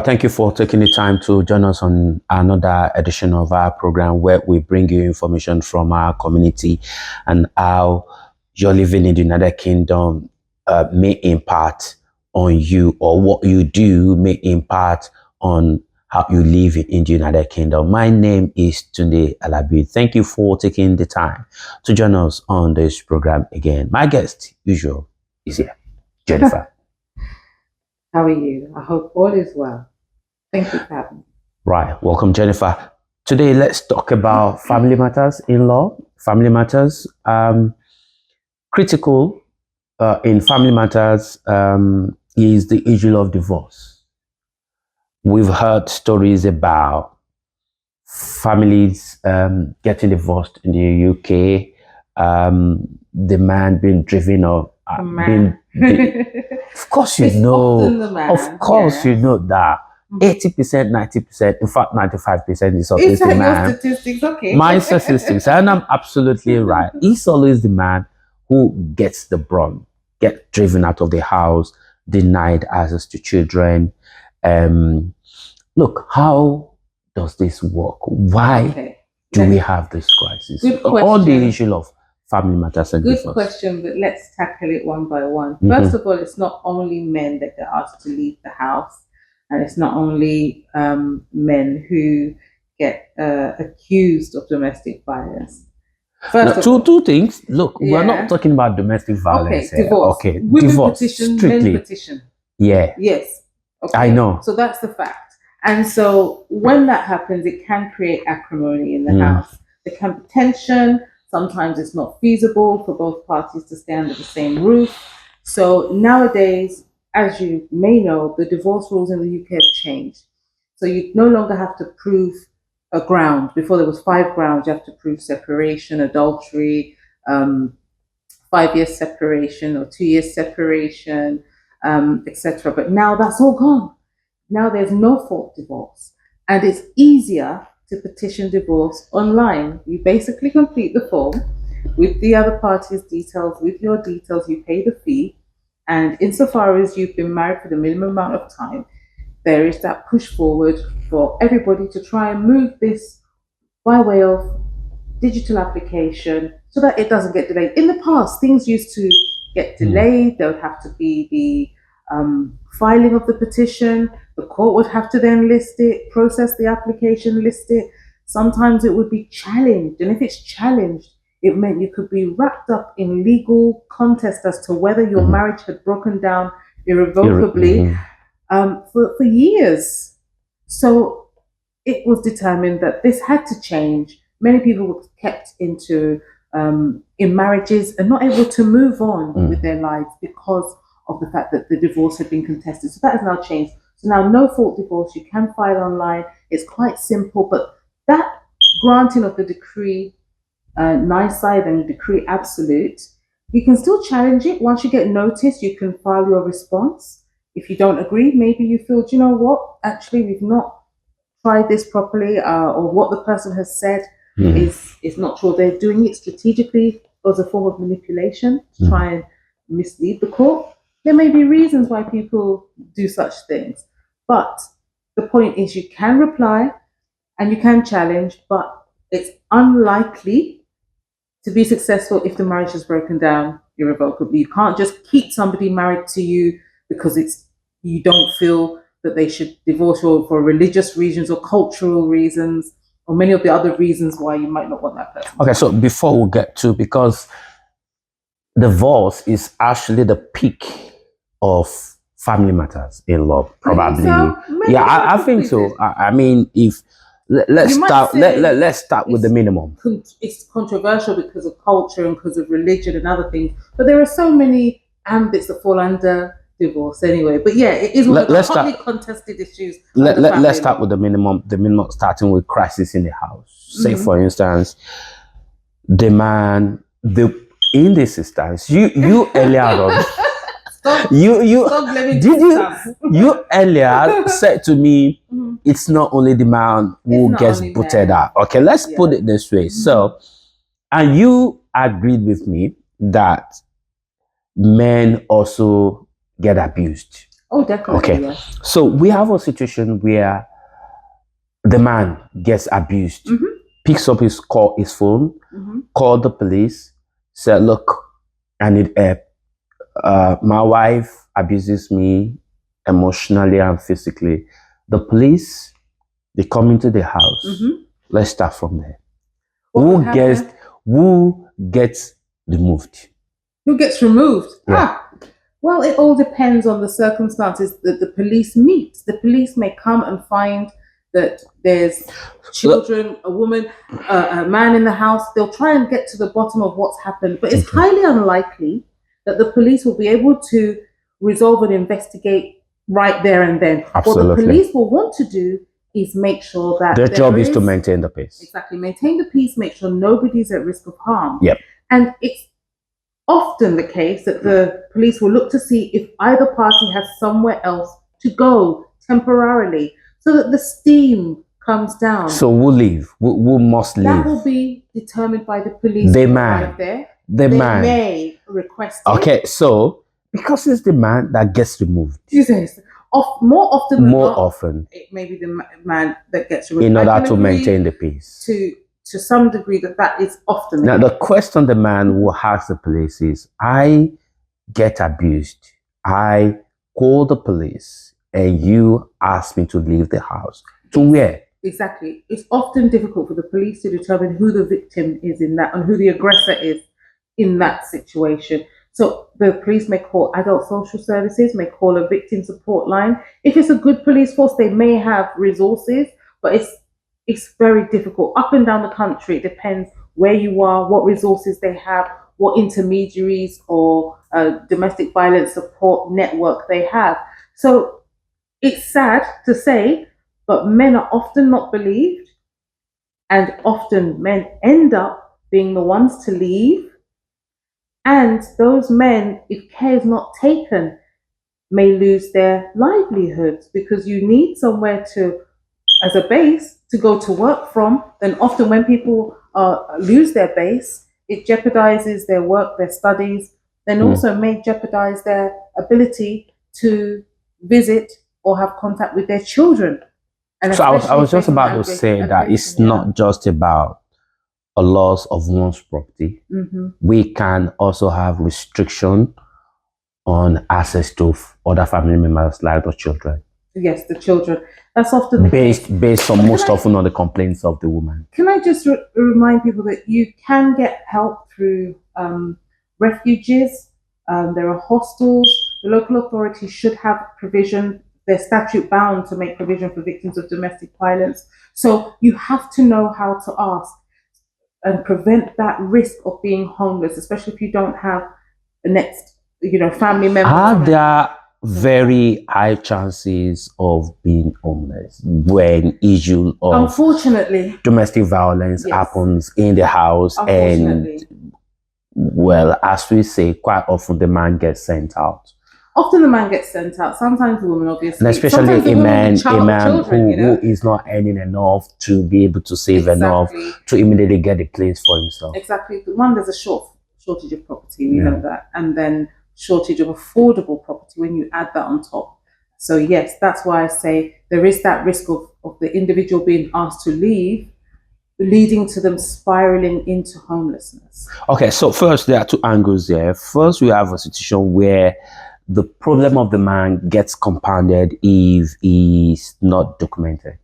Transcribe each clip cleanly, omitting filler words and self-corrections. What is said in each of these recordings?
Thank you for taking the time to join us on another edition of our program where we bring you information from our community and how your living in the United Kingdom may impact on you, or what you do may impact on how you live in the United Kingdom. My name is Tunde Alabi. Thank you for taking the time to join us on this program again. My guest, usual, is here, Jennifer. How are you? I hope all is well. Thank you for having me. Right. Welcome, Jennifer. Today, let's talk about family matters in law. Family matters. Critical in family matters is the issue of divorce. We've heard stories about families getting divorced in the UK, the man being driven off. Of course, you know. Of course, you know that 80%, 90%, in fact, 95% is always the man. Your statistics, okay. My statistics, and I'm absolutely right. It's always the man who gets the brunt, get driven out of the house, denied access to children. Look, how does this work? Why do we have this crisis? On the issue of family matters and Good divorce. question, but let's tackle it one by one. First of all, it's not only men that get asked to leave the house, and it's not only men who get accused of domestic violence. First two things. Look, we're not talking about domestic violence. Okay, divorce. Okay, women divorce. petition, Strictly. men petition. Yeah. Yes. Okay. I know. So that's the fact. And so when that happens, it can create acrimony in the house. There can be tension. Sometimes it's not feasible for both parties to stay under the same roof. So nowadays, as you may know, the divorce rules in the UK have changed. So you no longer have to prove a ground. Before there was 5 grounds, you have to prove separation, adultery, 5 years separation or 2 years separation, etc. But now that's all gone. Now there's no fault divorce, and it's easier to petition divorce online. You basically complete the form with the other party's details, with your details, you pay the fee, and insofar as you've been married for the minimum amount of time, there is that push forward for everybody to try and move this by way of digital application so that it doesn't get delayed. In the past, things used to get delayed. There would have to be the filing of the petition. The court would have to then list it, process the application, list it. Sometimes it would be challenged. And if it's challenged, it meant you could be wrapped up in legal contest as to whether your marriage had broken down irrevocably for years. So it was determined that this had to change. Many people were kept into in marriages and not able to move on with their lives because of the fact that the divorce had been contested. So that has now changed. So now no fault divorce, you can file online. It's quite simple, but that granting of the decree nisi and decree absolute, you can still challenge it. Once you get notice, you can file your response. If you don't agree, maybe you feel, do you know what? Actually, we've not tried this properly, or what the person has said is not true. They're doing it strategically as a form of manipulation to try and mislead the court. There may be reasons why people do such things, but the point is you can reply and you can challenge, but it's unlikely to be successful if the marriage has broken down irrevocably. You can't just keep somebody married to you because you don't feel that they should divorce you for religious reasons or cultural reasons or many of the other reasons why you might not want that person. Okay, so before we get to, because divorce is actually the peak of family matters in law, probably. I think so. I mean, if let's start with the minimum. It's controversial because of culture and because of religion and other things, but there are so many ambits that fall under divorce anyway. But yeah, it is one of the hotly contested issues. Let's start with the minimum. The minimum, starting with crisis in the house. Say, for instance, the man, in this instance, you earlier on. You earlier said to me, it's not only the man who gets booted out. Okay, let's put it this way. So, and you agreed with me that men also get abused. Oh, definitely. Okay. Yes. So we have a situation where the man gets abused, picks up his phone, called the police, said, "Look, I need help. My wife abuses me emotionally and physically." The police, they come into the house. Let's start from there. Who gets removed? Who gets removed? Yeah. Well, it all depends on the circumstances that the police meet. The police may come and find that there's children, a woman, a man in the house. They'll try and get to the bottom of what's happened, but it's highly unlikely that the police will be able to resolve and investigate right there and then. Absolutely. What the police will want to do is make sure that their job is to maintain the peace. Exactly. Maintain the peace, make sure nobody's at risk of harm. Yep. And it's often the case that the police will look to see if either party has somewhere else to go temporarily so that the steam comes down. So who leave? Who must leave? That will be determined by the police. The man. Right there. They may request it. Okay, so because it's the man that gets removed. Jesus. More often than not, it may be the man that gets removed. In order to maintain the peace. To some degree, that is often now the question the man who asks the police is, I get abused, I call the police, and you ask me to leave the house. To where? Exactly. It's often difficult for the police to determine who the victim is in that and who the aggressor is in that situation. So the police may call adult social services, may call a victim support line. If it's a good police force, they may have resources, but it's very difficult. Up and down the country, it depends where you are, what resources they have, what intermediaries or domestic violence support network they have. So it's sad to say, but men are often not believed, and often men end up being the ones to leave. And those men, if care is not taken, may lose their livelihoods because you need somewhere to, as a base, to go to work from. Then often when people lose their base, it jeopardizes their work, their studies, then also may jeopardize their ability to visit or have contact with their children. And so I was just about to say that it's not just about a loss of one's property. We can also have restriction on access to other family members like the children. Yes, the children. That's often the based on often on the complaints of the woman. Can I just remind people that you can get help through refuges. There are hostels. The local authorities should have provision. They're statute bound to make provision for victims of domestic violence. So you have to know how to ask and prevent that risk of being homeless, especially if you don't have the next, family member. Are there very high chances of being homeless when issue of unfortunately domestic violence happens in the house? And well, as we say, quite often the man gets sent out. Often the man gets sent out. Sometimes the woman, obviously. And especially a man who is not earning enough to be able to save enough to immediately get a place for himself. Exactly. One, there's a shortage of property. We know that. And then shortage of affordable property when you add that on top. So yes, that's why I say there is that risk of the individual being asked to leave, leading to them spiraling into homelessness. Okay, so first there are two angles there. First, we have a situation where the problem of the man gets compounded if he's not documented.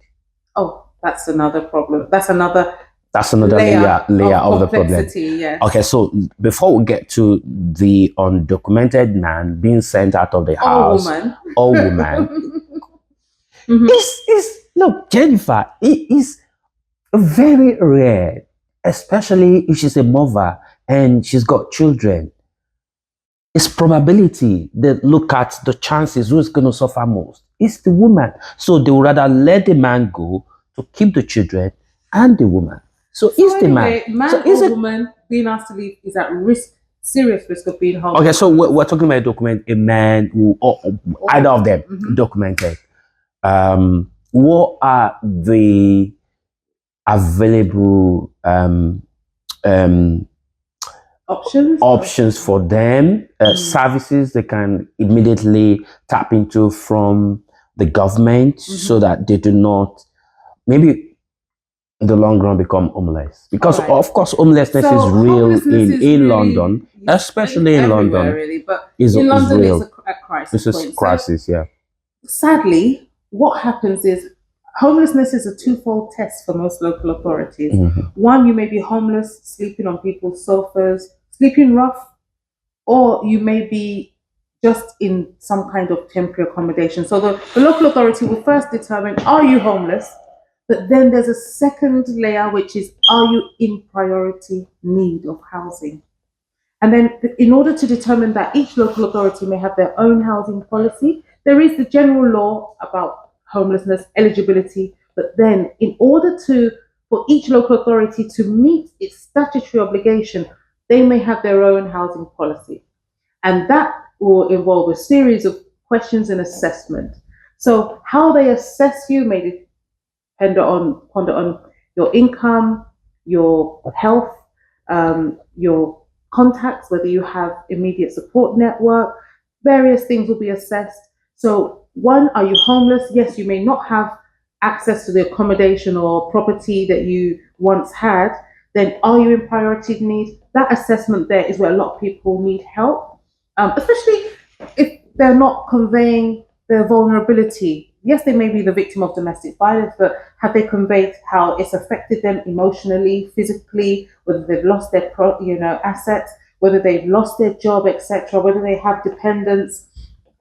Oh, that's another problem. That's another layer of the problem. Yes. Okay, so before we get to the undocumented man being sent out of the house, or woman, look, Jennifer, it is very rare, especially if she's a mother and she's got children. It's probability. They look at the chances who's going to suffer most. It's the woman. So they would rather let the man go to keep the children and the woman. So it's the man. Or woman being asked to leave is at risk, serious risk of being homeless. Okay, so we're talking about a man who, or either of them, documented. What are the available options for them, services they can immediately tap into from the government so that they do not maybe in the long run become homeless. Because of course homelessness is real in London, especially in London. Really, but is London real. it's a crisis. This is crisis, yeah. Sadly, what happens is homelessness is a twofold test for most local authorities. One, you may be homeless, sleeping on people's sofas, sleeping rough, or you may be just in some kind of temporary accommodation. So the local authority will first determine, are you homeless? But then there's a second layer, which is, are you in priority need of housing? And then in order to determine that, each local authority may have their own housing policy. There is the general law about homelessness eligibility, but then in order for each local authority to meet its statutory obligation, they may have their own housing policy. And that will involve a series of questions and assessment. So how they assess you may depend on your income, your health, your contacts, whether you have immediate support network, various things will be assessed. So one, are you homeless? Yes, you may not have access to the accommodation or property that you once had. Then are you in priority need? That assessment there is where a lot of people need help, especially if they're not conveying their vulnerability. Yes, they may be the victim of domestic violence, but have they conveyed how it's affected them emotionally, physically, whether they've lost their assets, whether they've lost their job, etc., whether they have dependents?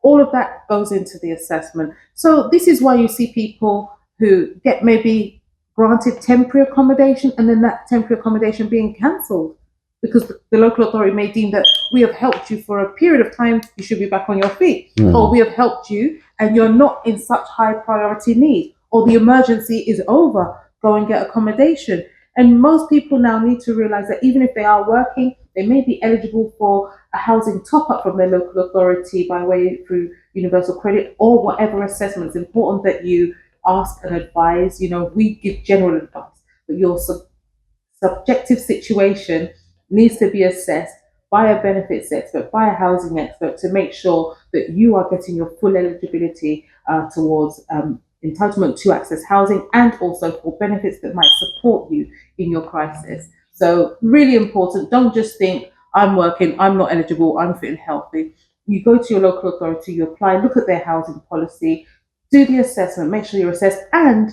All of that goes into the assessment. So this is why you see people who get maybe granted temporary accommodation and then that temporary accommodation being cancelled because the local authority may deem that we have helped you for a period of time, you should be back on your feet. Or we have helped you and you're not in such high priority need. Or the emergency is over, go and get accommodation. And most people now need to realize that even if they are working, they may be eligible for a housing top-up from their local authority by way through universal credit or whatever assessment. It's important that you ask and advise. We give general advice, but your subjective situation needs to be assessed by a benefits expert, by a housing expert to make sure that you are getting your full eligibility towards entitlement to access housing and also for benefits that might support you in your crisis. So really important. Don't just think, I'm working, I'm not eligible, I'm fit and healthy. You go to your local authority, you apply, look at their housing policy, do the assessment, make sure you're assessed, and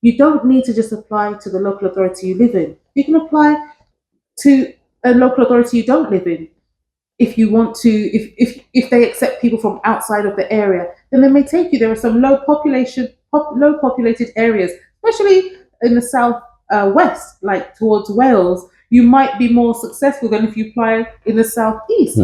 you don't need to just apply to the local authority you live in. You can apply to a local authority you don't live in. If you want to, if they accept people from outside of the area, then they may take you. There are some low populated areas, especially in the south west, like towards Wales. You might be more successful than if you apply in the southeast.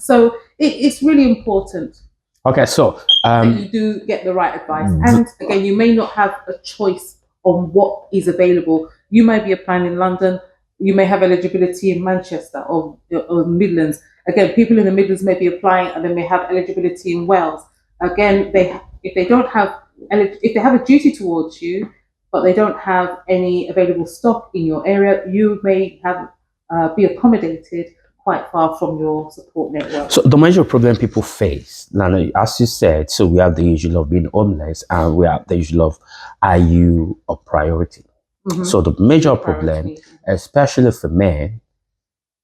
So it's really important. Okay, so that you do get the right advice, and again, you may not have a choice on what is available. You may be applying in London. You may have eligibility in Manchester or Midlands. Again, people in the Midlands may be applying and they may have eligibility in Wales. Again, if they have a duty towards you, but they don't have any available stock in your area, you may have be accommodated quite far from your support network. So the major problem people face, now, as you said, so we have the issue of being homeless and we have the issue of, are you a priority? So the major problem, especially for men,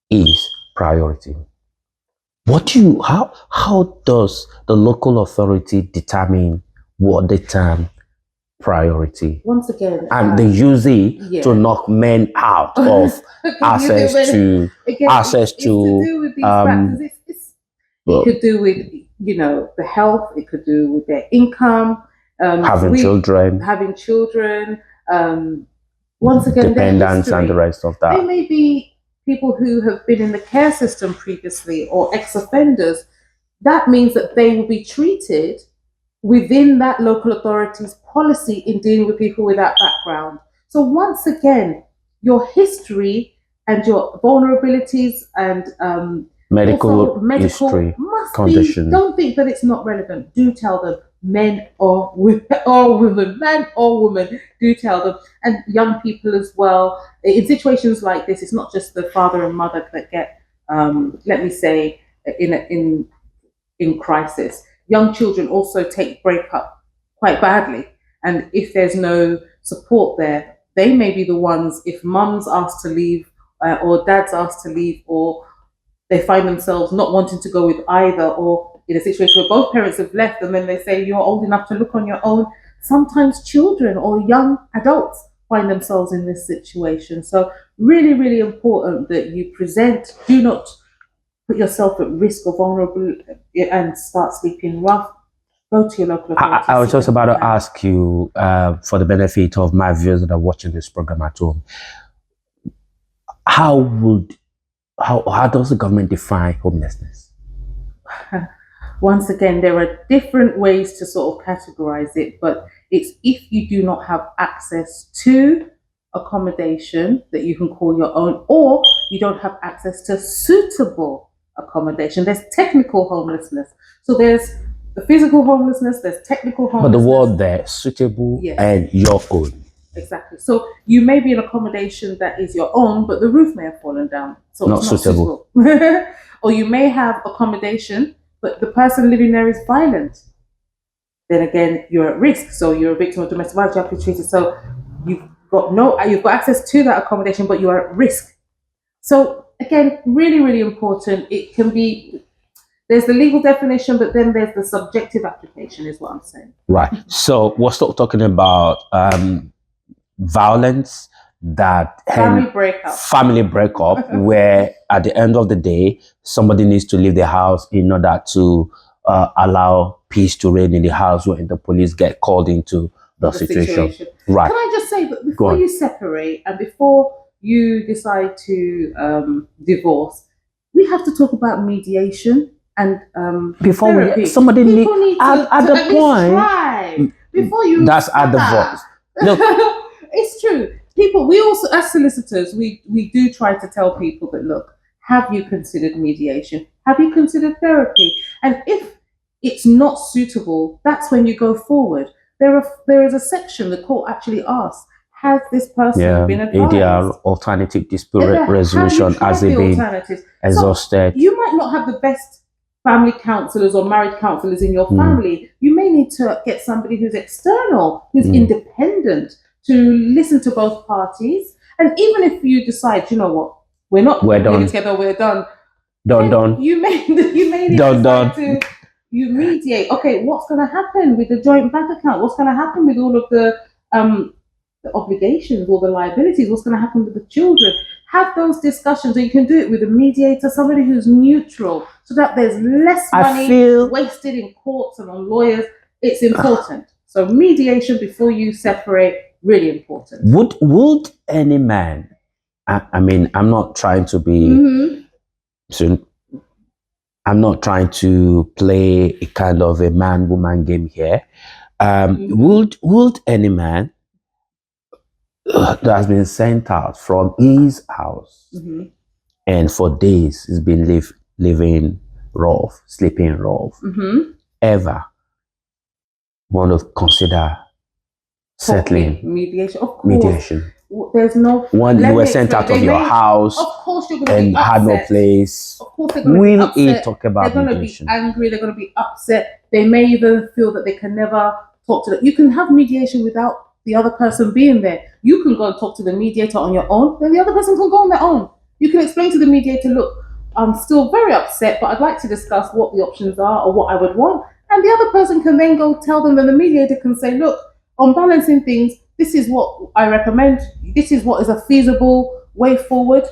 is priority. How does the local authority determine what the term priority? Once again, and they use it to knock men out of access to to do with these factors. It could do with the health. It could do with their income, having children. Once again, dependence and the rest of that. They may be people who have been in the care system previously or ex-offenders. That means that they will be treated within that local authority's policy in dealing with people with that background. So once again, your history and your vulnerabilities and medical history, must condition. Don't think that it's not relevant. Do tell them, men or women, man or woman, do tell them. And young people as well. In situations like this, it's not just the father and mother that get let me say, in crisis. Young children also take breakup quite badly, and if there's no support there, they may be the ones. If mum's asked to leave, or dad's asked to leave, or they find themselves not wanting to go with either, or in a situation where both parents have left, and then they say you're old enough to look on your own. Sometimes children or young adults find themselves in this situation. So really, really important that you present. Do not put yourself at risk or vulnerable and start sleeping rough. Go to your local authority. I was just about to ask you, for the benefit of my viewers that are watching this program at home, how does the government define homelessness? Once again, there are different ways to sort of categorize it, but it's if you do not have access to accommodation that you can call your own, or you don't have access to suitable accommodation. There's technical homelessness. So there's the physical homelessness, there's technical homelessness. But the word there, suitable, yes, and your own. Exactly. So you may be in accommodation that is your own, but the roof may have fallen down. So not it's not suitable. Or you may have accommodation, but the person living there is violent. Then again, you're at risk. So you're a victim of domestic violence, you have to be treated. So you've got access to that accommodation, but you are at risk. So again, really, really important. It can be, there's the legal definition, but then there's the subjective application is what I'm saying. Right. So we're still talking about violence, that family breakup where at the end of the day, somebody needs to leave the house in order to allow peace to reign in the house when the police get called into the situation. Right. Can I just say that before you separate and before you decide to divorce, we have to talk about mediation and before therapy. Somebody need at the point try before you that's at the divorce. Look, it's true. People, we also, as solicitors, we do try to tell people that, look, have you considered mediation? Have you considered therapy? And if it's not suitable, that's when you go forward. There is a section the court actually asks, has this person been advised? ADR, alternative dispute resolution, has it been exhausted? So you might not have the best family counselors or marriage counselors in your family. You may need to get somebody who's external, who's independent, to listen to both parties. And even if you decide, you know what, we're done together, we're done. Done. You may need to mediate. Okay, what's going to happen with the joint bank account? What's going to happen with all of the obligations or the liabilities? What's going to happen with the children? Have those discussions, and you can do it with a mediator, somebody who's neutral, so that there's less money wasted in courts and on lawyers. It's important. So mediation before you separate, really important. Would any man, I mean, I'm not trying to be, I'm not trying to play a kind of a man-woman game here. Would any man that has been sent out from his house and for days he's been living rough, sleeping rough, ever want to consider settling mediation? Of course. Mediation. There's no. When you were sent out of your house, of course you're going to be had no place. Of course they're going to be upset. Will he talk about They're going to be angry. They're going to be upset. They may even feel that they can never talk to them. You can have mediation without the other person being there. You can go and talk to the mediator on your own. Then the other person can go on their own. You can explain to the mediator, look, I'm still very upset, but I'd like to discuss what the options are or what I would want. And the other person can then go tell them, and the mediator can say, look, on balancing things, this is what I recommend. This is what is a feasible way forward.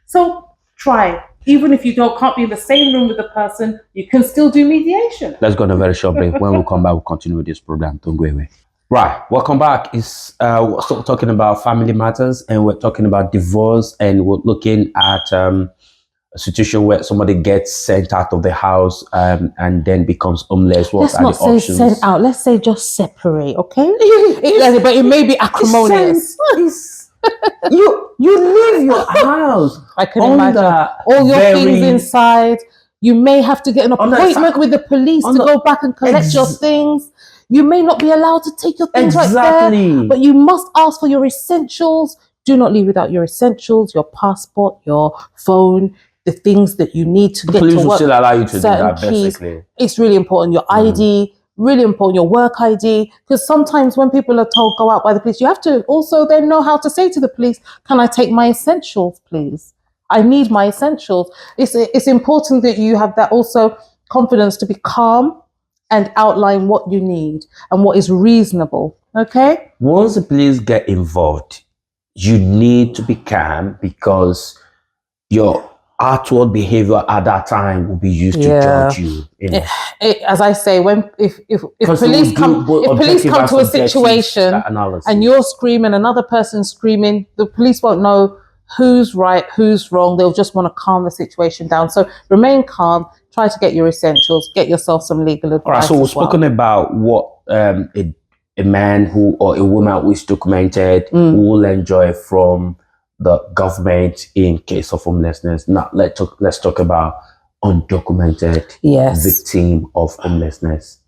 So try. Even if you can't be in the same room with the person, you can still do mediation. Let's go on a very short break. When we come back, we'll continue with this program. Don't go away. Right. Welcome back. We're still talking about family matters, and we're talking about divorce, and we're looking at a situation where somebody gets sent out of the house and then becomes homeless. What are the options? Let's not say sent out. Let's say just separate, okay? But it may be acrimonious. You leave your house. I can imagine all your things inside. You may have to get an appointment with the police to go back and collect your things. You may not be allowed to take your things right there, but you must ask for your essentials. Do not leave without your essentials, your passport, your phone. the things that you need to get police to will work. still allow you to do Certain that, keys. basically. It's really important. Your ID, really important. Your work ID, because sometimes when people are told go out by the police, you have to also then know how to say to the police, "Can I take my essentials, please? I need my essentials." It's important that you have that also confidence to be calm and outline what you need and what is reasonable. Okay. Once the police get involved, you need to be calm, because your outward behavior at that time will be used to judge you. As I say, if police come to a situation and you're screaming, another person's screaming, the police won't know who's right, who's wrong. They'll just want to calm the situation down. So remain calm. Try to get your essentials. Get yourself some legal advice. All right. So we've spoken about what a man who or a woman who is documented will enjoy from the government in case of homelessness. Now let's talk about undocumented victim of homelessness.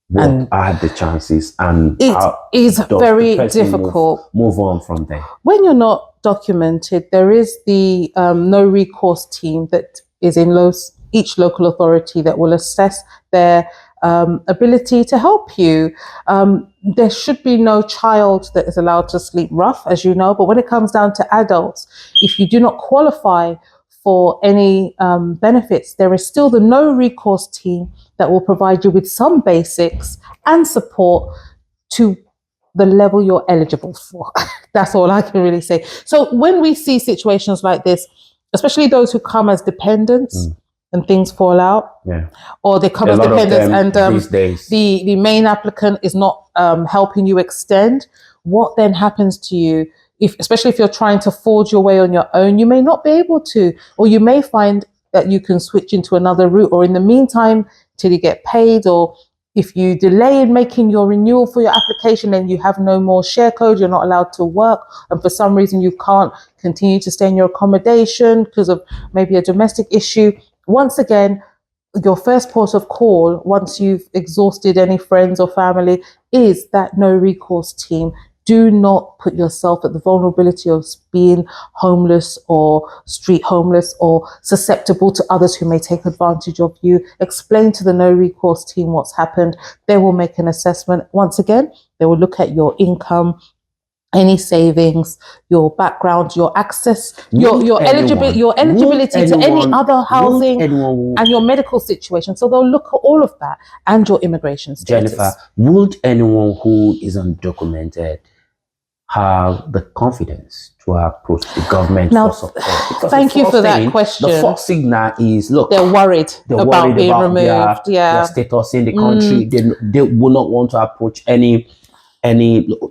What are the chances, and it is very difficult. Move on from there. When you're not documented, there is the no recourse team that is in each local authority that will assess their ability to help you. There should be no child that is allowed to sleep rough, as you know, but when it comes down to adults, if you do not qualify for any benefits, there is still the no recourse team that will provide you with some basics and support to the level you're eligible for. That's all I can really say. So when we see situations like this, especially those who come as dependents and things fall out, or they come as dependents and these days, the main applicant is not helping you extend, what then happens to you? Especially if you're trying to forge your way on your own, you may not be able to, or you may find that you can switch into another route, or in the meantime, till you get paid, or if you delay in making your renewal for your application and you have no more share code, you're not allowed to work, and for some reason you can't continue to stay in your accommodation because of maybe a domestic issue. Once again, your first port of call, once you've exhausted any friends or family, is that no recourse team. Do not put yourself at the vulnerability of being homeless or street homeless or susceptible to others who may take advantage of you. Explain to the no recourse team what's happened. They will make an assessment. Once again, they will look at your income, any savings, your background, your access, your eligibility to any other housing, and your medical situation. So they'll look at all of that and your immigration status. Jennifer, would anyone who is undocumented have the confidence to approach the government for support? Because thank you for that question. The first signal is, look, they're worried about being removed. Their status in the country. They will not want to approach any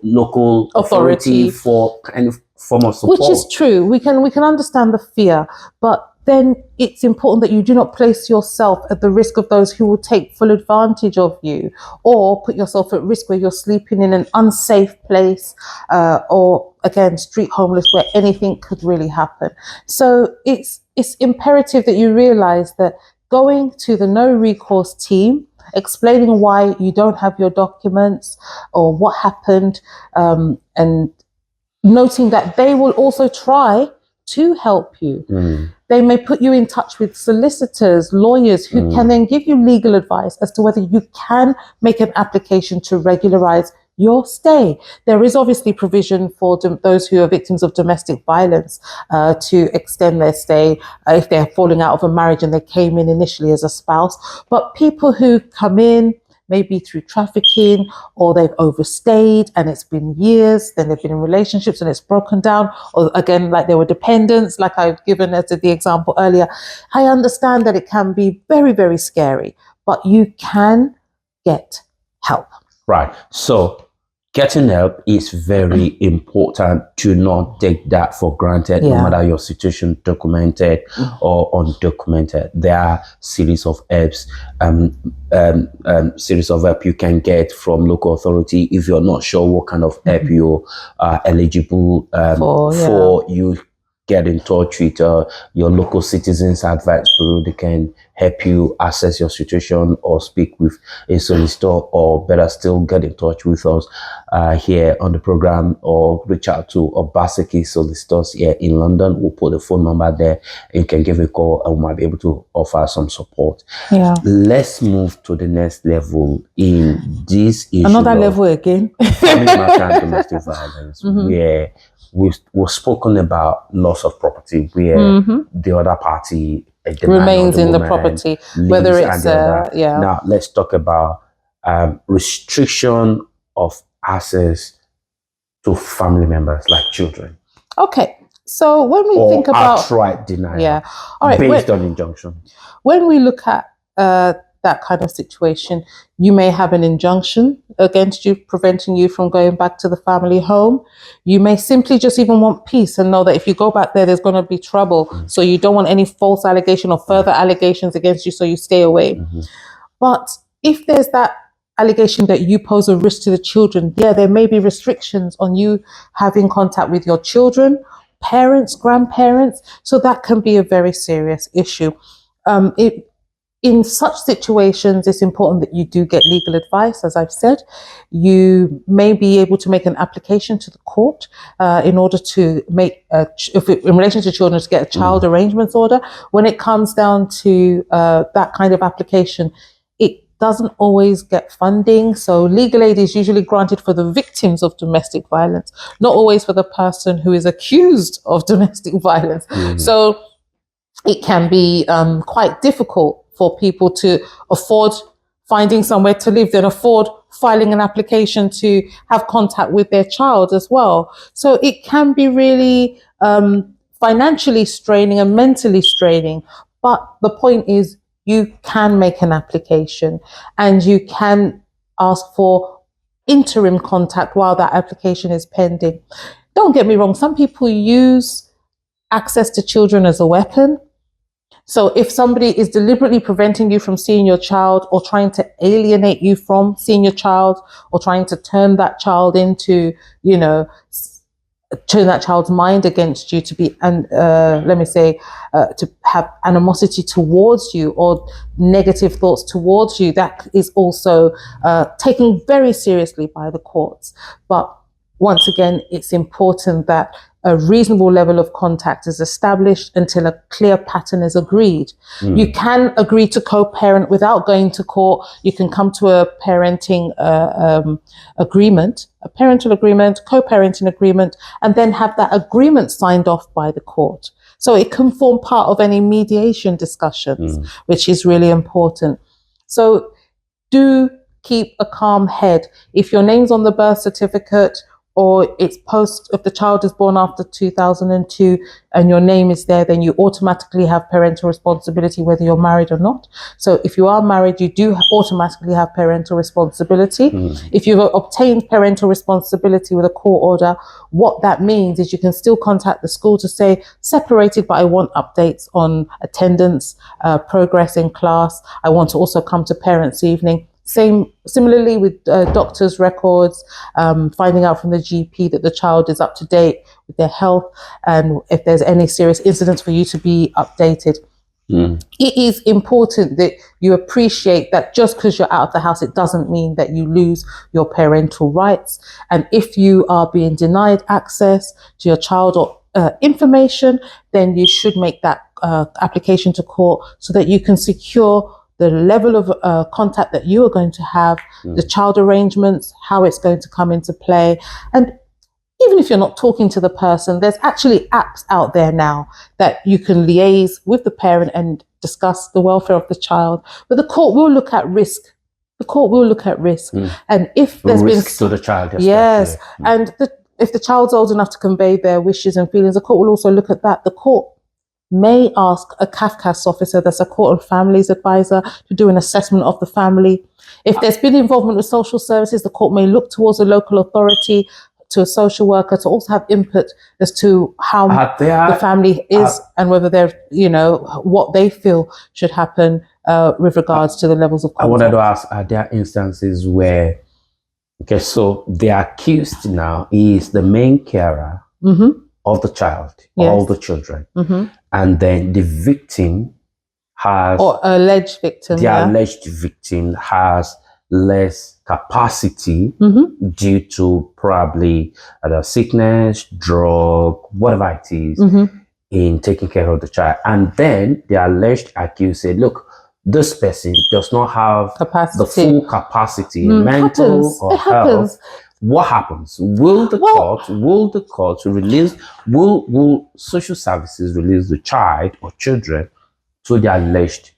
local authority for any form of support. Which is true. We can understand the fear, but then it's important that you do not place yourself at the risk of those who will take full advantage of you, or put yourself at risk where you're sleeping in an unsafe place, or again, street homeless, where anything could really happen. So it's imperative that you realize that going to the no recourse team, explaining why you don't have your documents or what happened, and noting that they will also try to help you. They may put you in touch with solicitors, lawyers who can then give you legal advice as to whether you can make an application to regularize your stay. There is obviously provision for those who are victims of domestic violence to extend their stay if they're falling out of a marriage and they came in initially as a spouse. But people who come in maybe through trafficking, or they've overstayed and it's been years, then they've been in relationships and it's broken down, or again, like they were dependents, like I've given as the example earlier. I understand that it can be very, very scary, but you can get help. Right. So getting help is very important. To not take that for granted, no matter your situation, documented or undocumented. There are series of helps, series of help you can get from local authority if you're not sure what kind of help you are eligible for. You get in touch with your local citizens advice bureau. They can help you assess your situation or speak with a solicitor, or better still, get in touch with us here on the program, or reach out to Obaseki solicitors here in London. We'll put the phone number there. You can give a call and we might be able to offer some support. Yeah. Let's move to the next level in this issue. Another level again. Family matter and domestic violence, where we've spoken about loss of property, where the other party remains in the property, whether it's yeah. Now let's talk about restriction of access to family members like children. Okay, so when we think about outright denial, yeah, all right, based on injunction. When we look at that kind of situation, you may have an injunction against you, preventing you from going back to the family home. You may simply just even want peace and know that if you go back there, there's going to be trouble. So you don't want any false allegation or further allegations against you, so you stay away. But if there's that allegation that you pose a risk to the children, yeah, there may be restrictions on you having contact with your children, parents, grandparents. So that can be a very serious issue. In such situations, it's important that you do get legal advice. As I've said, you may be able to make an application to the court in order to make, in relation to children, to get a child arrangements order. When it comes down to that kind of application, it doesn't always get funding. So legal aid is usually granted for the victims of domestic violence, not always for the person who is accused of domestic violence. So it can be quite difficult for people to afford finding somewhere to live, then afford filing an application to have contact with their child as well. So it can be really financially straining and mentally straining. But the point is, you can make an application and you can ask for interim contact while that application is pending. Don't get me wrong, some people use access to children as a weapon. So if somebody is deliberately preventing you from seeing your child, or trying to alienate you from seeing your child, or trying to turn that child into, turn that child's mind against you, to be, to have animosity towards you or negative thoughts towards you, that is also taken very seriously by the courts. But once again, it's important that a reasonable level of contact is established until a clear pattern is agreed. You can agree to co-parent without going to court. You can come to a parenting agreement, a parental agreement, co-parenting agreement, and then have that agreement signed off by the court. So it can form part of any mediation discussions, which is really important. So do keep a calm head. If your name's on the birth certificate, or it's post, if the child is born after 2002 and your name is there, then you automatically have parental responsibility whether you're married or not. So if you are married, you do automatically have parental responsibility. If you've obtained parental responsibility with a court order, what that means is you can still contact the school to say, separated, but I want updates on attendance, progress in class. I want to also come to parents' evening. Similarly with doctor's records, finding out from the GP that the child is up to date with their health, and if there's any serious incidents, for you to be updated. It is important that you appreciate that just because you're out of the house, it doesn't mean that you lose your parental rights. And if you are being denied access to your child or information, then you should make that application to court so that you can secure the level of contact that you are going to have, the child arrangements, how it's going to come into play. And even if you're not talking to the person, there's actually apps out there now that you can liaise with the parent and discuss the welfare of the child. But the court will look at risk. The court will look at risk. And if there's risk to the child. Yes. And if the child's old enough to convey their wishes and feelings, the court will also look at that. The court may ask a CAFCAS officer, that's a court and families advisor, to do an assessment of the family. If there's been involvement with social services, the court may look towards a local authority, to a social worker, to also have input as to how the family is and whether they're, what they feel should happen with regards to the levels of contact. I wanted to ask, are there instances where, so the accused now is the main carer, of the child, Yes. all the children, and then the victim has, or alleged victim, alleged victim has less capacity due to probably sickness, drug, whatever it is, in taking care of the child. And then the alleged accused said, look, this person does not have the full capacity, mental or health. What happens? Will the court release, will social services release the child or children to the alleged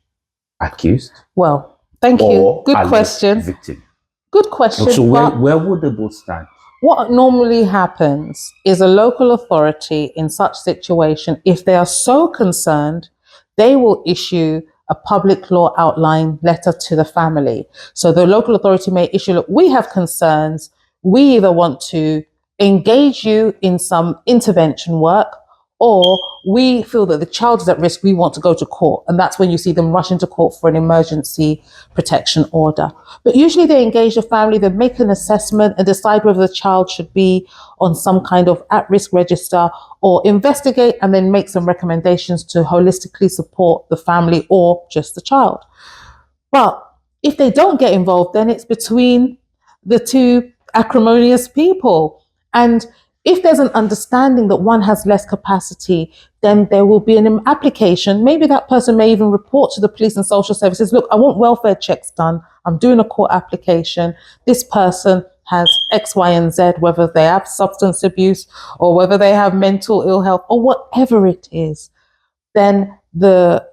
accused? Well, thank you. Good question. Victim. Good question. So where would they both stand? What normally happens is a local authority in such situation, if they are so concerned, they will issue a public law outline letter to the family. So the local authority may issue, look, we have concerns. We either want to engage you in some intervention work, or we feel that the child is at risk, we want to go to court. And that's when you see them rush into court for an emergency protection order. But usually they engage the family, they make an assessment and decide whether the child should be on some kind of at-risk register, or investigate and then make some recommendations to holistically support the family or just the child. But if they don't get involved, then it's between the two acrimonious people. And if there's an understanding that one has less capacity, then there will be an application. Maybe that person may even report to the police and social services, look, I want welfare checks done. I'm doing a court application. This person has X, Y, and Z, whether they have substance abuse or whether they have mental ill health or whatever it is. Then the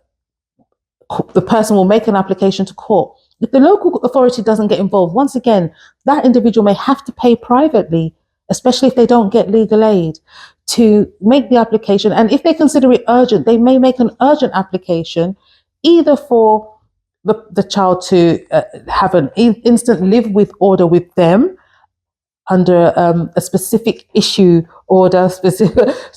person will make an application to court. If the local authority doesn't get involved, once again, that individual may have to pay privately, especially if they don't get legal aid, to make the application. And if they consider it urgent, they may make an urgent application, either for the child to have an instant live with order with them under a specific issue order, so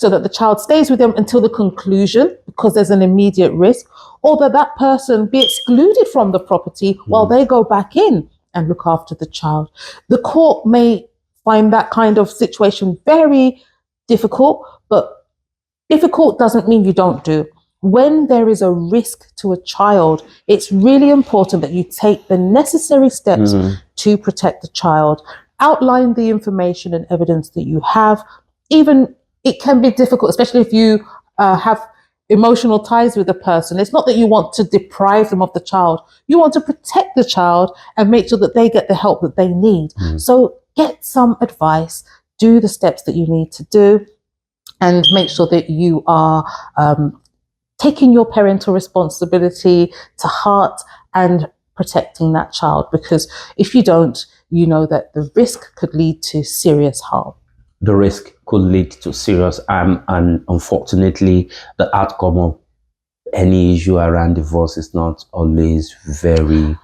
that the child stays with them until the conclusion, because there's an immediate risk, or that person be excluded from the property while they go back in and look after the child. The court may find that kind of situation very difficult, but difficult doesn't mean you don't do. When there is a risk to a child, it's really important that you take the necessary steps to protect the child. Outline the information and evidence that you have. Even it can be difficult, especially if you have emotional ties with the person. It's not that you want to deprive them of the child. You want to protect the child and make sure that they get the help that they need. So get some advice, do the steps that you need to do, and make sure that you are taking your parental responsibility to heart and protecting that child. Because if you don't, you know that the risk could lead to serious harm. The risk could lead to serious harm, and unfortunately, the outcome of any issue around divorce is not always very...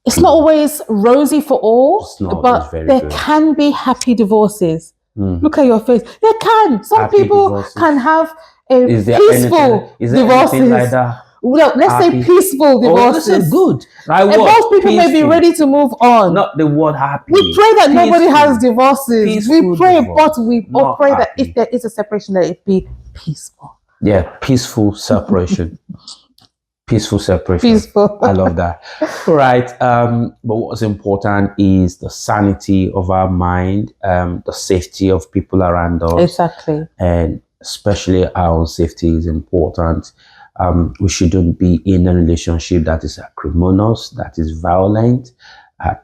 It's not always rosy for all, but there can be happy divorces. Look at your face. There can. Some happy people divorces. Can have a peaceful divorces. Like that? Well, let's say peaceful divorces. Oh, this is good. And most people may be ready to move on. Not the word happy. We pray that nobody has divorces. We pray, but we all pray that if there is a separation, that it be peaceful. Yeah, peaceful separation. Peaceful separation. Peaceful. I love that. All right. But what's important is the sanity of our mind, the safety of people around us. Exactly. And especially our own safety is important. We shouldn't be in a relationship that is acrimonious, that is violent.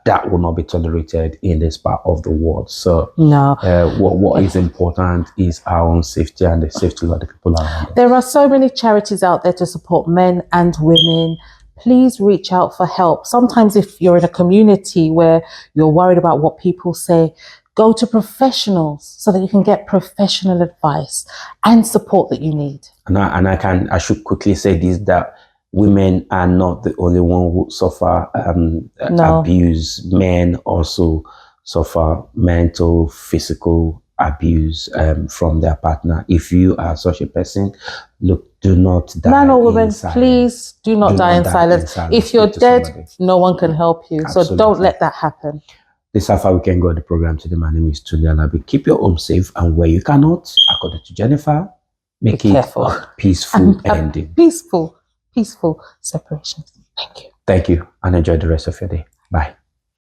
That will not be tolerated in this part of the world. So no. What is important is our own safety and the safety of the people around us. There are so many charities out there to support men and women. Please reach out for help. Sometimes if you're in a community where you're worried about what people say, go to professionals so that you can get professional advice and support that you need. And I should quickly say this, that women are not the only one who suffer abuse. Men also suffer mental, physical abuse from their partner. If you are such a person, look, do not die. Man or woman, please do not die in silence. If you're dead, no one can help you. Absolutely. So don't let that happen. This is how far we can go on the program today. My name is Tunde. Keep your home safe, and where you cannot, according to Jennifer, make it a peaceful ending. Peaceful separation. Thank you. Thank you, and enjoy the rest of your day. Bye.